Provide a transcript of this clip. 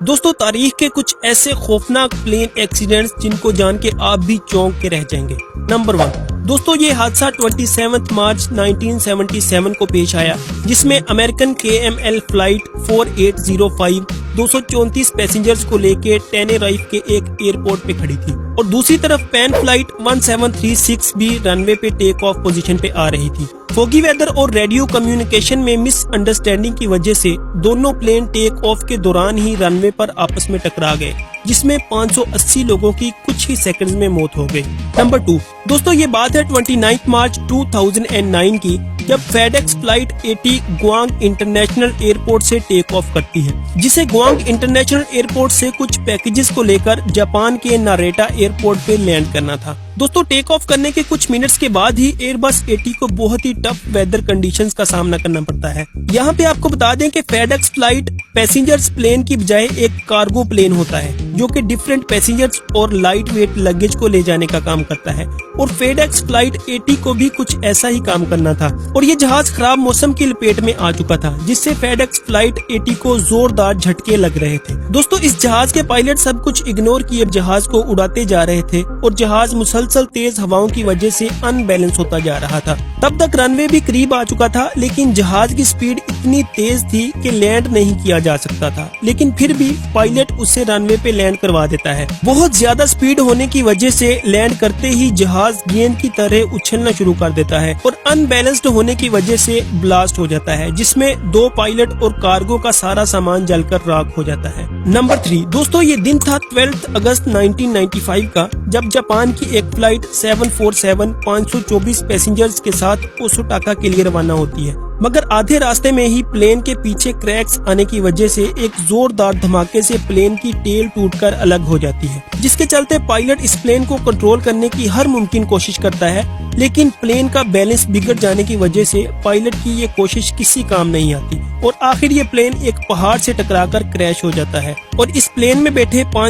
दोस्तों, तारीख के कुछ ऐसे खौफनाक प्लेन एक्सीडेंट्स जिनको जान के आप भी चौंक के रह जाएंगे। नंबर 1 दोस्तों, ये हादसा 27 मार्च 1977 को पेश आया, जिसमें अमेरिकन KML फ्लाइट 4805 234 पैसेंजर्स को लेके टेनेराइफ के एक एयरपोर्ट पे खड़ी थी और दूसरी तरफ पैन फ्लाइट 1736 भी रनवे पे टेक ऑफ पोजीशन पे आ रही थी। फोगी वेदर और रेडियो कम्युनिकेशन में मिसअंडरस्टैंडिंग की वजह से दोनों प्लेन टेक ऑफ के दौरान ही रनवे पर आपस में टकरा गए, जिसमें 580 लोगों की कुछ ही सेकंड्स में मौत हो गई। नंबर 2 दोस्तों, ये बात है 29 मार्च 2009 की, जब फेडेक्स फ्लाइट 80 गुआंग इंटरनेशनल एयरपोर्ट से टेक ऑफ करती है, जिसे गुआंग इंटरनेशनल एयरपोर्ट से कुछ पैकेजेस को लेकर जापान के नारेटा एयरपोर्ट पे लैंड करना था। दोस्तों, टेक ऑफ करने के कुछ मिनट्स के बाद ही एयरबस 80 को बहुत ही टफ वेदर कंडीशंस का सामना करना पड़ता है। यहाँ पे आपको बता दें कि फेडेक्स फ्लाइट पैसेंजर्स प्लेन की बजाय एक कार्गो प्लेन होता है, जो कि डिफरेंट पैसेंजर्स और लाइट वेट लगेज को ले जाने का काम करता है, और फेडेक्स फ्लाइट 80 को भी कुछ ऐसा ही काम करना था। और ये जहाज खराब मौसम की लपेट में आ चुका था, जिससे फेडेक्स फ्लाइट 80 को जोरदार झटके लग रहे थे। दोस्तों, इस जहाज के पायलट सब कुछ इग्नोर किए जहाज को उड़ाते जा रहे थे और जहाज मुसलसल तेज हवाओं की वजह से अनबैलेंस होता जा रहा था। तब तक रनवे भी करीब आ चुका था, लेकिन जहाज की स्पीड इतनी तेज थी कि लैंड नहीं किया जा सकता था, लेकिन फिर भी पायलट उसे रनवे पे लैंड करवा देता है। बहुत ज्यादा स्पीड होने की वजह से लैंड करते ही जहाज गेंद की तरह उछलना शुरू कर देता है और अनबैलेंस्ड होने की वजह से ब्लास्ट हो जाता है, जिसमें 2 पायलट और कार्गो का सारा सामान जलकर राख हो जाता है। नंबर 3 दोस्तों, ये दिन था 12 अगस्त 1995 का, जब जापान की एक फ्लाइट 747 524 पैसेंजर्स के साथ ओसाका के लिए रवाना होती है, मगर आधे रास्ते में ही प्लेन के पीछे क्रैक्स आने की वजह से एक जोरदार धमाके से प्लेन की टेल टूटकर अलग हो जाती है, जिसके चलते पायलट इस प्लेन को कंट्रोल करने की हर मुमकिन कोशिश करता है, लेकिन प्लेन का बैलेंस बिगड़ जाने की वजह से पायलट की ये कोशिश किसी काम नहीं आती और आखिर ये प्लेन एक पहाड़ से टकराकर क्रैश हो जाता है और इस प्लेन में बैठे 5